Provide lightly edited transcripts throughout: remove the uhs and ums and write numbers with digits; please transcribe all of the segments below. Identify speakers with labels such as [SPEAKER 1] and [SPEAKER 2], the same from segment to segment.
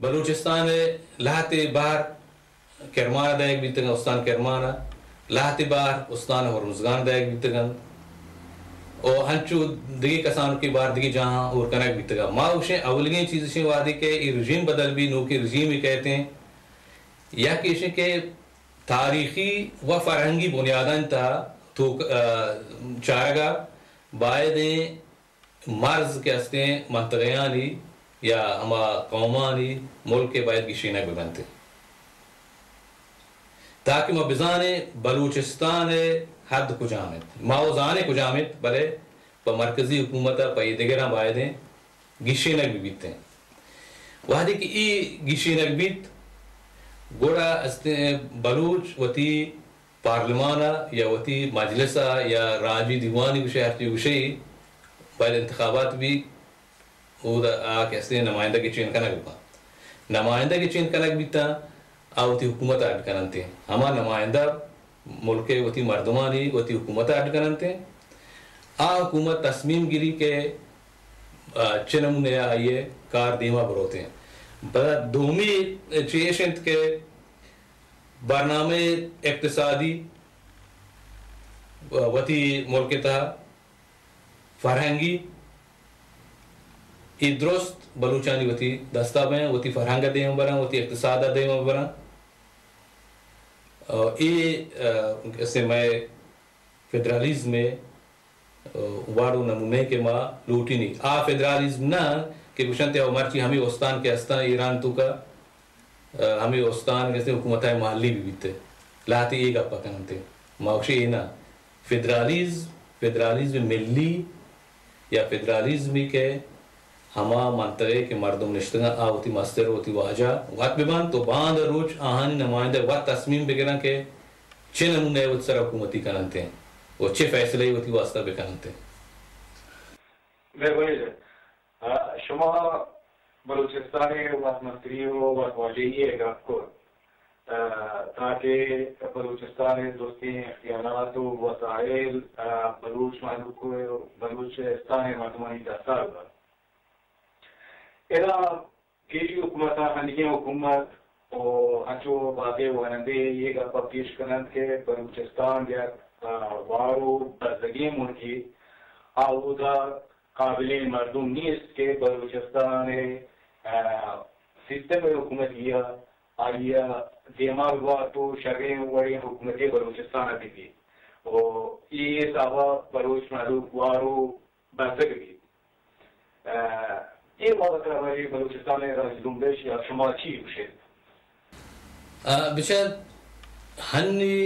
[SPEAKER 1] بلوچستان لہتے بار کرمان دائق بیتگن استان کرمانا لہتے بار استان ہرمزگان دائق بیتگن اور ہنچو دگی کسانوں کی بار دگی جہاں اور کنک بیتگا ما اوشیں اولگیں چیزیں وادی کہ یہ رجیم بدل بھی نو کی رجیم ہی کہتے ہیں یا کہ کہ تاریخی و فرہنگی بنیاداً تا تو چارگا باید مرز کے ہستے منطقیانی یا ہما قومانی ملک کے باید گشینک ببنتے تاکہ ما بزانے بلوچستان حد کجامت ماوزانے کجامت بلے پا مرکزی حکومتا پا یہ دیگران بایدیں گشینک بھی بیتے ہیں وحدی کہ ای گشینک بیت گوڑا بلوچ وطی پارلمانا یا وطی مجلسا یا راجی دیوانی گوشے ہرچی گوشے باید انتخابات بھی کہتے ہیں نمائندہ کے چین کنک با نمائندہ کے چین کنک بیتا آوتی حکومت آڈ کننتے ہیں ہما نمائندہ ملک وتی مردمانی وتی حکومت آڈ کننتے ہیں حکومت تصمیم گیری کے چنم نیا آئیے کار دیما بروتے ہیں دومی چیشنت کے برنامے اقتصادی وتی ملک تا فرہنگی ای درست بلوچانی وتی دستا بین وتی فرہنگا دیما بران وتی اقتصادہ دیما بران اس میں فیڈرالیزم میں وارو نمونے کے ماں لوٹی نہیں فیڈرالیزم نہ کہ گوشنتے مرچی ہمیں اوستان کے ہستان ایران تو کا ہمیں اوستان کہتے حکومتہ محلی بھی بیتے لاتی ایک اپا کننتے موقشی اینا فیڈرالیزم ملی یا فیڈرالیزمی کے ہما منطقے کے مردم نشتگاں آوتی مستر ہوتی واجہ وقت ببان تو باند روچ آہانی نمائندہ وقت تصمیم بگرن کے چھے نمونے وقت سر حکومتی کننتے ہیں وہ چھے فیصلے ہوتی واسطہ بکننتے ہیں
[SPEAKER 2] بھائی شما بلوچستانی وقت مستری ہو وقت واجہی ہے گا کو تاکہ بلوچستانی دوستی اختیانات و وسائل بلوچ معلوم کو بلوچستانی مردمانی دستار گا اینا کیجی حکومت ہنگی حکومت اور ہنچو باتیں ونندے یہ گا پیش کنند کے بلوچستان یا وارو بزدگی ملکی آودا قابل مردم نیست کہ بلوچستان سسٹم حکومت کیا آئیا دیماغ ہوا تو شرعی وڑی حکومت بلوچستان بھی تھی اور یہ سوا بلوچ معلوم وارو بزدگی یہ بات ہماری بلوچستان دنبش یا شما چی ہوشید
[SPEAKER 1] بشاید ہنی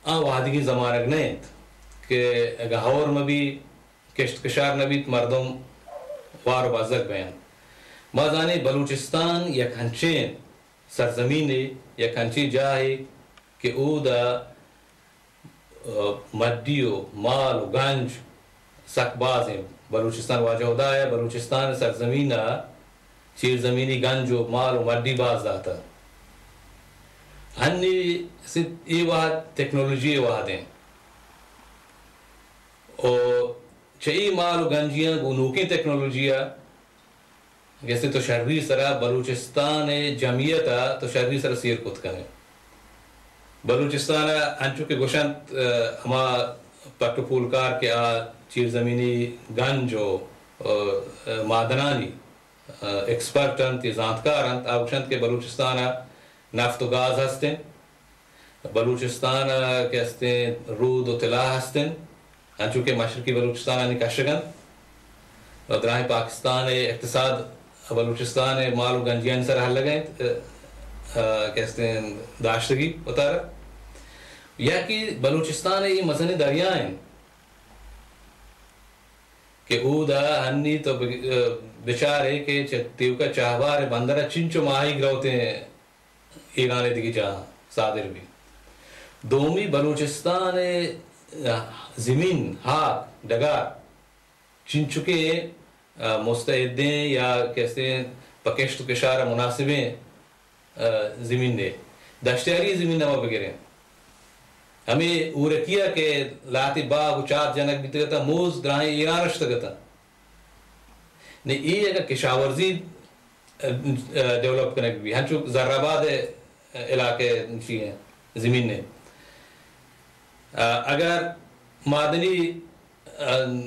[SPEAKER 1] وادگی زمانک نیت کہ گہور مبی کشت کشار نبیت مردم وار بازک بیان بازانی بلوچستان یک ہنچین سرزمینی یک ہنچی جاہی کہ او دا مدیو مال و گنج سک بازیں بلوچستان واجہ ہوتا ہے بلوچستان سرزمینہ چیر زمینی گنج و مال و مدی باز داتا ہنی یہ واحد ٹیکنالوجی واحد ہیں اور چئی مال و گنجیاں گنوکی ٹیکنالوجیاں جیسے تو شہری سرا بلوچستان جمعیتا تو شہری سرا سیر کت کریں بلوچستان انچو کے گوشنت ہما پٹو پولکار کے چیر زمینی گنج و معدنانی ایکسپرٹن تی زانتکارن آوشنت کے بلوچستان نفت و گاز ہستیں بلوچستان کے ہستیں رود و طلاح ہستیں انچو کہ مشرقی بلوچستان کشگن اور دراہ پاکستان اقتصاد بلوچستان مال و گنجیان سر حل لگیں کہتے ہیں داشتگی اتارا یا کہ بلوچستان یہ مزنی دریائیں کہ او دا ہنی تو بچارے کہ تیو کا چاہوار بندرہ چنچو ماہی گروتے ہیں ایران دیگی جہاں صادر بھی دومی بلوچستان زمین ہاک ڈگار چنچو کے مستعدیں یا کہتے ہیں پکشت و کشار مناسبیں زمین دے دشتیاری زمین نمہ بگریں ہمیں اورکیا کہ لاتی باغ و چات جنک بھی تگتا موز دراہیں ایران اشتگتا نہیں یہ اگر کشاورزی ڈیولپ کرنے بھی ہنچو زرآباد علاقے ہیں زمین نے اگر معدنی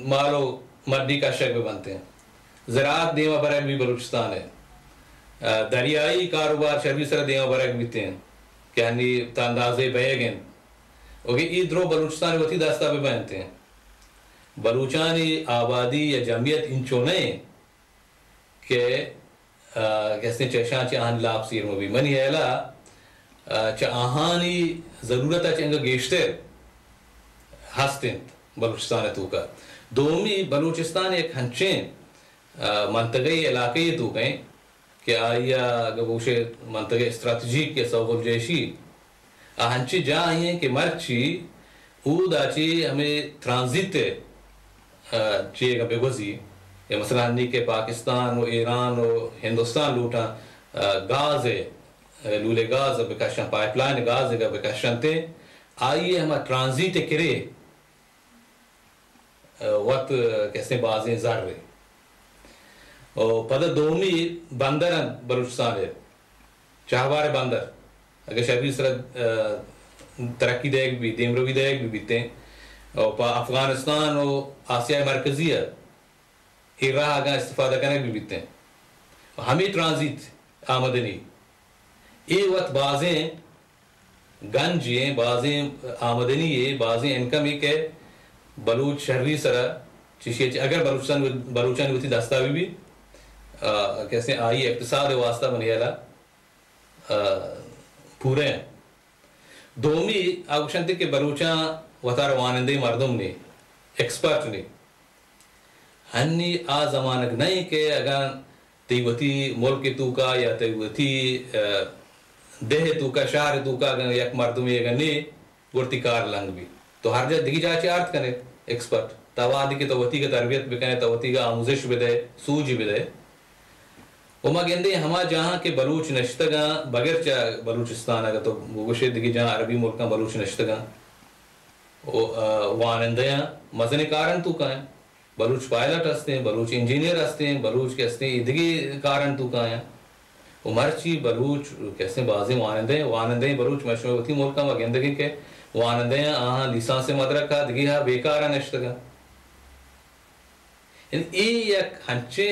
[SPEAKER 1] مال و مڈی کا شک بھی بنتے ہیں زراعت دیما برک بھی بلوچستان ہے دریائی کاروبار شربی سر دیما برک بیتے ہیں کہ ہنی تاندازے بیگن اوکے ای درو بلوچستان وتی داستہ بھی بنتے ہیں بلوچانی آبادی یا جمعیت ان چونے کہ کہتے چشان چاہن لاب سیر مبی منی ایلا چاہانی ضرورت چنگا گیشتر ہستن بلوچستان تو کا دومی بلوچستان ایک ہنچین منطقی علاقے تو کہیں کہ آیا گوشے منطقی استراتیجیک کے سوال جیشی ہنچی جا ہیں کہ مرچی او داچی ہمیں ٹرانزٹ چیئے گا بے گزی مثلا ہنی کے پاکستان و ایران و ہندوستان لوٹا گاز ہے لولے گاز بکشن پائپ لائن گاز ہے بکشن تے آئیے ہمیں ٹرانزٹ کرے وقت کیسے بازیں زر رہے اور پتہ دومی بندرن بلوچستان ہے چاہوار بندر اگر شبیر سر ترقی دے بھی دیمروی دے بھی بیتے ہیں اور افغانستان و آسیائی مرکزی ہے یہ راہ آگاہ استفادہ کرنے بھی بیتے ہیں ہمیں ٹرانزٹ آمدنی یہ وقت بازیں گنج ہیں بازیں آمدنی ہے بازیں انکم ہی کہ بلوچ شہری سرا چیشی اگر بلوچان ہوتی دستاوی بھی کیسے آئی اقتصاد واسطہ بنیالا پورے ہیں دومی آگوشنتے کہ بلوچان وطار وانندے مردم نے ایکسپرٹ نے ہنی آ زمانک نہیں کہ اگر تیوتی ملک تو کا یا تیوتی دہ تو کا شہر تو کا اگر یک مردم یہ گنے گرتی کار لنگ بھی تو ہر جا دیگی جا چارت کرنے ایکسپرٹ توادی کے توتی کا تربیت بھی کرنے توتی کا آموزش بھی دے سوج بھی دے وما گندے ہما جہاں کے بلوچ نشتگاں بغیر چاہ بلوچستان اگر تو گوشے دیگی جہاں عربی ملکاں بلوچ نشتگاں وانندیاں مزن کارن تو کہیں بلوچ پائلٹ ہستے ہیں بلوچ انجینئر ہستے ہیں بلوچ کہستے ہیں ادگی کارن تو کہیں مرچی بلوچ کیسے بازی وانندیں بلوچ مشہور ہوتی ملکاں وگندگی کے وانندیں آہاں لیسانس مدرکہ دگیہا بیکارا نشتگا ای یک ہنچے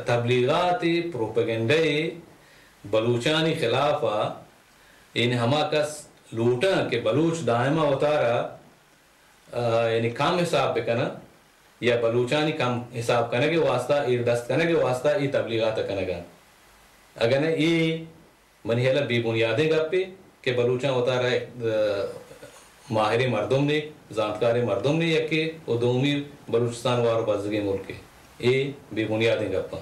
[SPEAKER 1] تبلیغات پروپیگنڈے بلوچانی خلافہ یعنی ہما کس لوٹا کہ بلوچ دائمہ اتارا یعنی کم حساب بکنا یا بلوچانی کم حساب کرنے کے واسطہ ایردست کرنے کے واسطہ ای تبلیغات کرنے گا اگر نے ای منیحلہ بی بنیادیں گا پہ کہ بلوچان اتارا ماہری مردم نے زانتکاری مردم نے یکی و دومی بلوچستان وارو بازگی ملک کے اے بے بنیادیں گا پا